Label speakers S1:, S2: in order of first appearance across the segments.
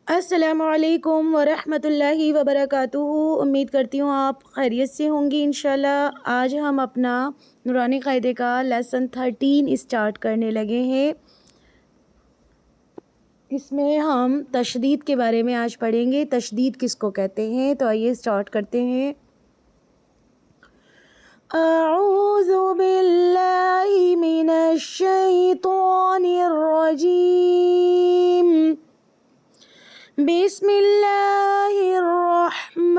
S1: السلام علیکم ورحمۃ اللہ وبرکاتہ۔ امید کرتی ہوں آپ خیریت سے ہوں گی انشاءاللہ۔ آج ہم اپنا نورانی قاعدے کا لیسن 13 اسٹارٹ کرنے لگے ہیں۔ اس میں ہم تشدید کے بارے میں آج پڑھیں گے۔ تشدید کس کو کہتے ہیں؟ تو آئیے اسٹارٹ کرتے ہیں۔ اعوذ باللہ من الشیطان الرجیم، بسم اللہ الرحمن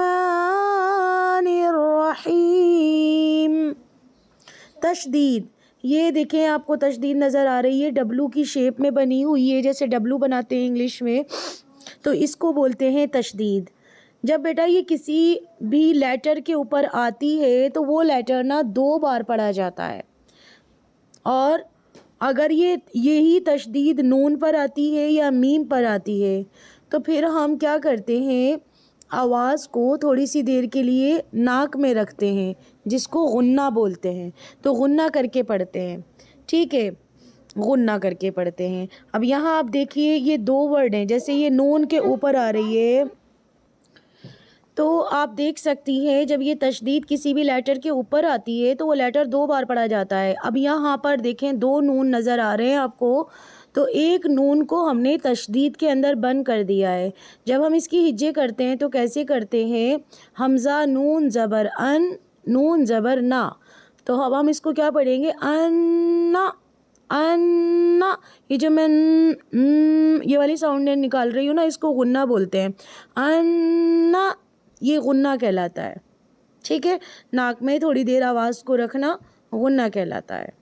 S1: الرحیم۔ تشدید، یہ دیکھیں آپ کو تشدید نظر آ رہی ہے، ڈبلو کی شیپ میں بنی ہوئی ہے، جیسے ڈبلو بناتے ہیں انگلش میں، تو اس کو بولتے ہیں تشدید۔ جب بیٹا یہ کسی بھی لیٹر کے اوپر آتی ہے تو وہ لیٹر نا 2 بار پڑھا جاتا ہے، اور اگر یہی تشدید نون پر آتی ہے یا میم پر آتی ہے تو پھر ہم کیا کرتے ہیں، آواز کو تھوڑی سی دیر کے لیے ناک میں رکھتے ہیں، جس کو غنہ بولتے ہیں، تو غنہ کر کے پڑھتے ہیں، ٹھیک ہے، غنہ کر کے پڑھتے ہیں۔ اب یہاں آپ دیکھیے یہ 2 ورڈ ہیں، جیسے یہ نون کے اوپر آ رہی ہے تو آپ دیکھ سکتی ہیں جب یہ تشدید کسی بھی لیٹر کے اوپر آتی ہے تو وہ لیٹر 2 بار پڑھا جاتا ہے۔ اب یہاں پر دیکھیں 2 نون نظر آ رہے ہیں آپ کو، تو ایک نون کو ہم نے تشدید کے اندر بند کر دیا ہے۔ جب ہم اس کی ہجے کرتے ہیں تو کیسے کرتے ہیں، حمزہ نون زبر ان، نون زبر نا، تو اب ہم اس کو کیا پڑھیں گے، انا، انا، یہ جو میں یہ والی ساؤنڈ نکال رہی ہوں نا، اس کو غنہ بولتے ہیں، انا، یہ غنہ کہلاتا ہے، ٹھیک ہے، ناک میں تھوڑی دیر آواز کو رکھنا غنہ کہلاتا ہے۔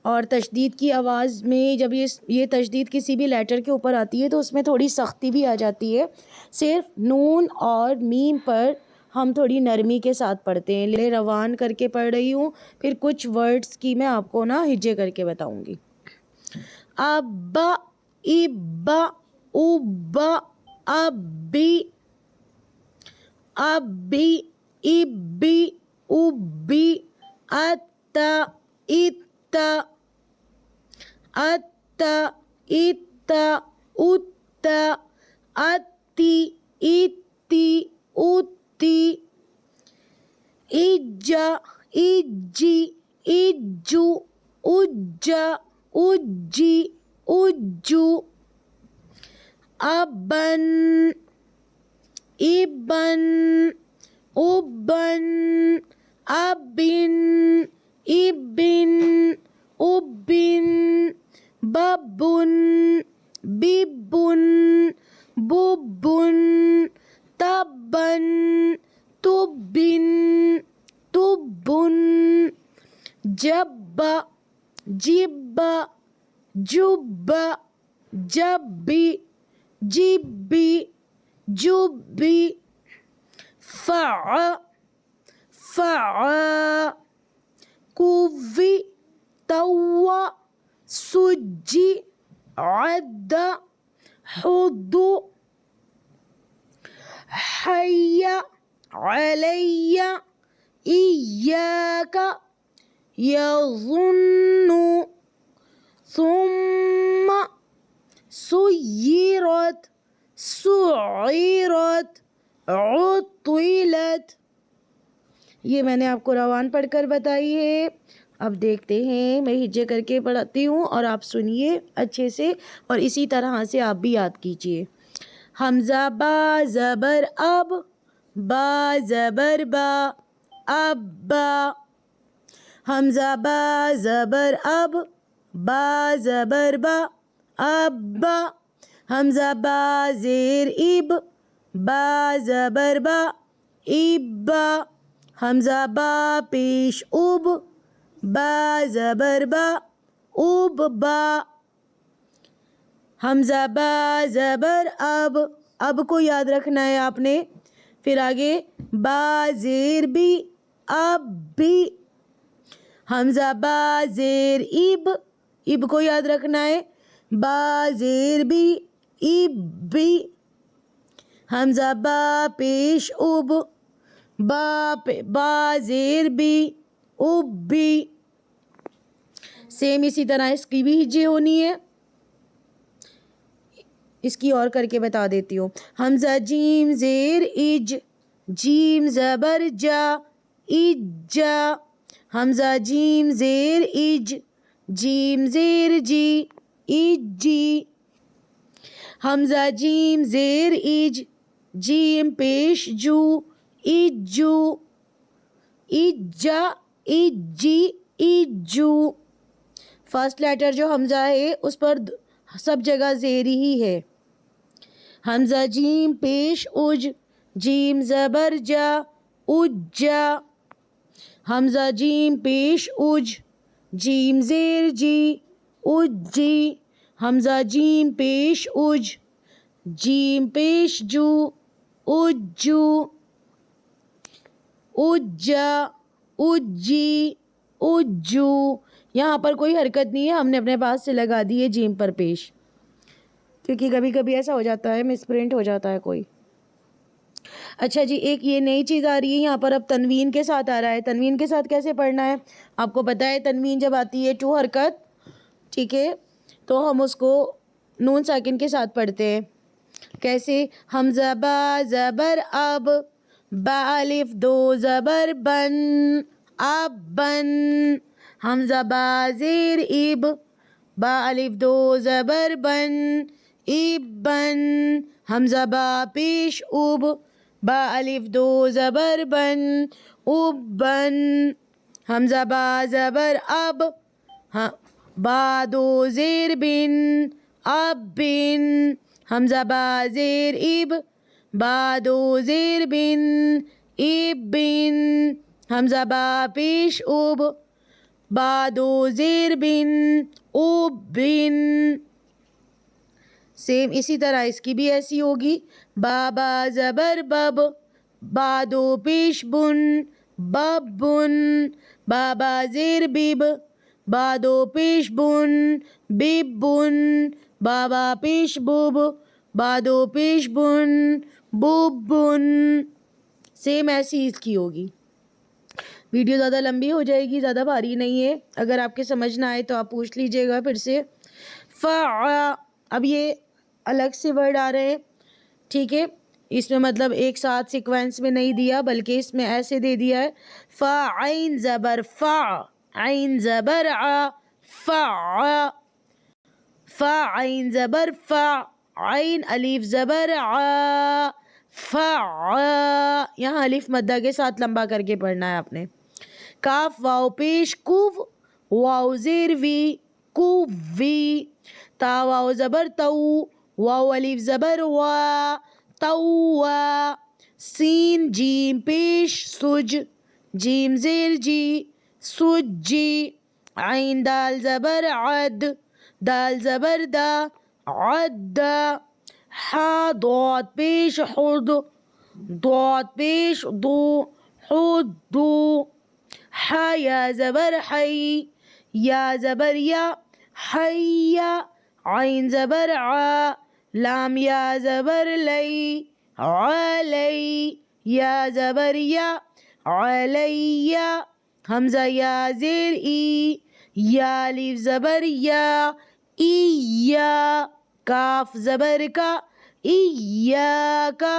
S1: اور تشدید کی آواز میں جب یہ تشدید کسی بھی لیٹر کے اوپر آتی ہے تو اس میں تھوڑی سختی بھی آ جاتی ہے، صرف نون اور میم پر ہم تھوڑی نرمی کے ساتھ پڑھتے ہیں۔ لے روان کر کے پڑھ رہی ہوں، پھر کچھ ورڈز کی میں آپ کو نا ہجے کر کے بتاؤں گی۔ ابا، ابا، ابا، ابی، ابی، ابی، ابی، اتا، اتا، اتا، اتا، اتا، اتی، اتی، اتی، اجا، اجی، اجو، اجا، اجی، اجو، ابن، ابن، ابن، ابن، ابن، ابن، ببن، ببن، ببن، تبن، تبن، تبن، جب، جب، جب، جبی، جبی، جبی، فع، فع، کوفی، تو، سجی، عد، حد، حی، علی، ایاک، یظن، ثم، سیرت، سعیرت، عطلت۔ یہ میں نے آپ کو روان پڑھ کر بتائی ہے۔ اب دیکھتے ہیں، میں ہجے کر کے پڑھاتی ہوں اور آپ سنیے اچھے سے، اور اسی طرح سے آپ بھی یاد کیجیے۔ حمزہ با زبر اب، با زبر با، ابا، حمزہ با زبر اب، با زبر با، ابا، حمزہ با زیر اب، با زبر با، ابا، حمزہ با پیش اب، با زبر با، اب با، حمزہ با زبر اب، اب کو یاد رکھنا ہے آپ نے، پھر آگے با زیر بھی، اب بھی، حمزہ با زیر اب، اب کو یاد رکھنا ہے، با زیر بھی، اب بھی، حمزہ با پیش اب، با زیر بھی، اب بھی، سیم اسی طرح اس کی بھی ہجے ہونی ہے۔ اس کی اور کر کے بتا دیتی ہوں. حمزہ جیم زیر اج، جیم زبر جا، اجا. حمزہ جیم زیر اج، جیم زیر جی، اجی. حمزہ جیم زیر اج، جیم پیش جو، اجو. اجا، اجی، اجو. فرسٹ لیٹر جو حمزہ ہے اس پر سب جگہ زیری ہی ہے. حمزہ جیم پیش اج، جیم زبر جا، اجا. حمزہ جیم پیش اج، جیم زیر جی، اجی. حمزہ جیم پیش اج، جیم پیش جو، اجو. اجا، اجی، اجو. یہاں پر کوئی حرکت نہیں ہے، ہم نے اپنے پاس سے لگا دی ہے جیم پر پیش، کیونکہ کبھی کبھی ایسا ہو جاتا ہے مس پرنٹ ہو جاتا ہے کوئی. اچھا جی، ایک یہ نئی چیز آ رہی ہے یہاں پر، اب تنوین کے ساتھ آ رہا ہے. تنوین کے ساتھ کیسے پڑھنا ہے آپ کو پتہ ہے. تنوین جب آتی ہے ٹو حرکت، ٹھیک ہے، تو ہم اس کو نون ساکن کے ساتھ پڑھتے ہیں. کیسے؟ حمزہ با زبر اب، با الف دو زبر بن، اب بن. حمزہ با زیر اب، با الف دو زبر بن، اب بن. حمزہ با پیش اب، با الف دو زبر بن، اب بن. حمزہ با زبر اب، با دو زیر بن، اب بن. حمزہ با زیر اب، با دو زیر بن، اب بن. حمزہ با پیش اب، با دو زیر بن، اب بن. سیم اسی طرح اس کی بھی ایسی ہوگی. با زبر بب، با دو پیش بن، بب بن. با زیر بب، با دو پیش بن، بب بن. با پیش بب، با دو پیش بن، بب بن. سیم ایسی اس کی ہوگی. ویڈیو زیادہ لمبی ہو جائے گی، زیادہ بھاری نہیں ہے. اگر آپ کے سمجھ نہ آئے تو آپ پوچھ لیجئے گا پھر سے. اب یہ الگ سے ورڈ آ رہے ہیں، ٹھیک ہے، اس میں مطلب ایک ساتھ سیکوینس میں نہیں دیا بلکہ اس میں ایسے دے دیا ہے. فا عین زبر فا، عین زبر ع، فع. فا عین زبر فا، عین الف زبر ع، فع. یہاں الف مدہ کے ساتھ لمبا کر کے پڑھنا ہے آپ نے. کاف واو پیش کوو، واو زیر وی، کووی. تا واو زبر تو، واو الف زبر وا، توا. سین جیم پیش سج، جیم زیر جی، سجی. عین دال زبر عد، دال زبر دا، عدا. حا ضاد پیش حد، ضاد پیش دو، حدو. حا یا زبر حی، یا زبر یا، حیا. عین زبر ع، لام یا زبر لی، علی. یا زبر یا، علی. حمزہ یا زیر ای، یا الف زبر یا، ایا. کاف زبر کا، ایاکا.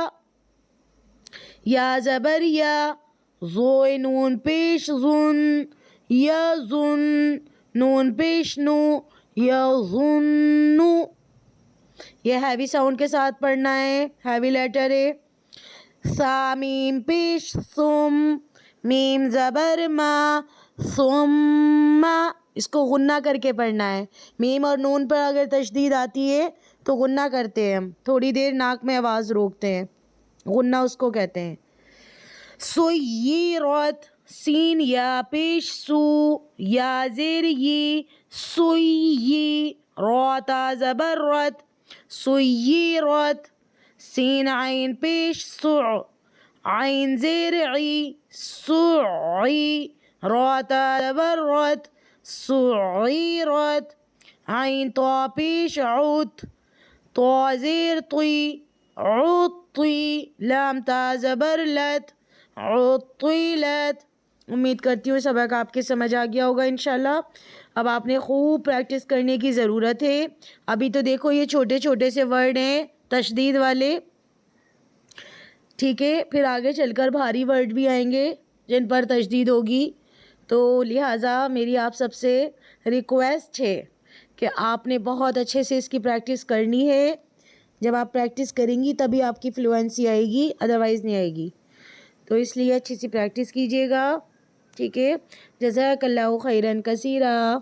S1: یا زبر یا، زو نون پیش ظن، یظن. نون پیش نو، یظنو. یہ ہیوی ساؤنڈ کے ساتھ پڑھنا ہے، ہیوی لیٹر ہے. سا میم پیش ثم، میم زبر ما، ثم. اس کو غنہ کر کے پڑھنا ہے. میم اور نون پر اگر تشدید آتی ہے تو غنہ کرتے ہیں ہم، تھوڑی دیر ناک میں آواز روکتے ہیں، غنہ اس کو کہتے ہیں. سیرت، سین یا پیش سو، یا زیر یہ، سوئی. را تا زبر رت، سیرت. سین عین پیش سع، عین زیر عی، سعی. را تا زبر رت، سعیرت. عین تا پیش عت، تا زیر طی، عطی. لام تا زبر لت، عطیلت. امید کرتی ہوں سبق آپ کے سمجھ آ گیا ہوگا انشاءاللہ. اب آپ نے خوب پریکٹس کرنے کی ضرورت ہے. ابھی تو دیکھو یہ چھوٹے چھوٹے سے ورڈ ہیں تشدید والے, ٹھیک ہے, پھر آگے چل کر بھاری ورڈ بھی آئیں گے جن پر تشدید ہوگی. تو لہٰذا میری آپ سب سے ریکویسٹ ہے کہ آپ نے بہت اچھے سے اس کی پریکٹس کرنی ہے. جب آپ پریکٹس کریں گی تبھی آپ کی فلوئنسی آئے گی, ادروائز نہیں آئے گی. تو اس لیے اچھی سی پریکٹس کیجیے گا, ٹھیک ہے. جزاک اللہ خیرن کثیرا.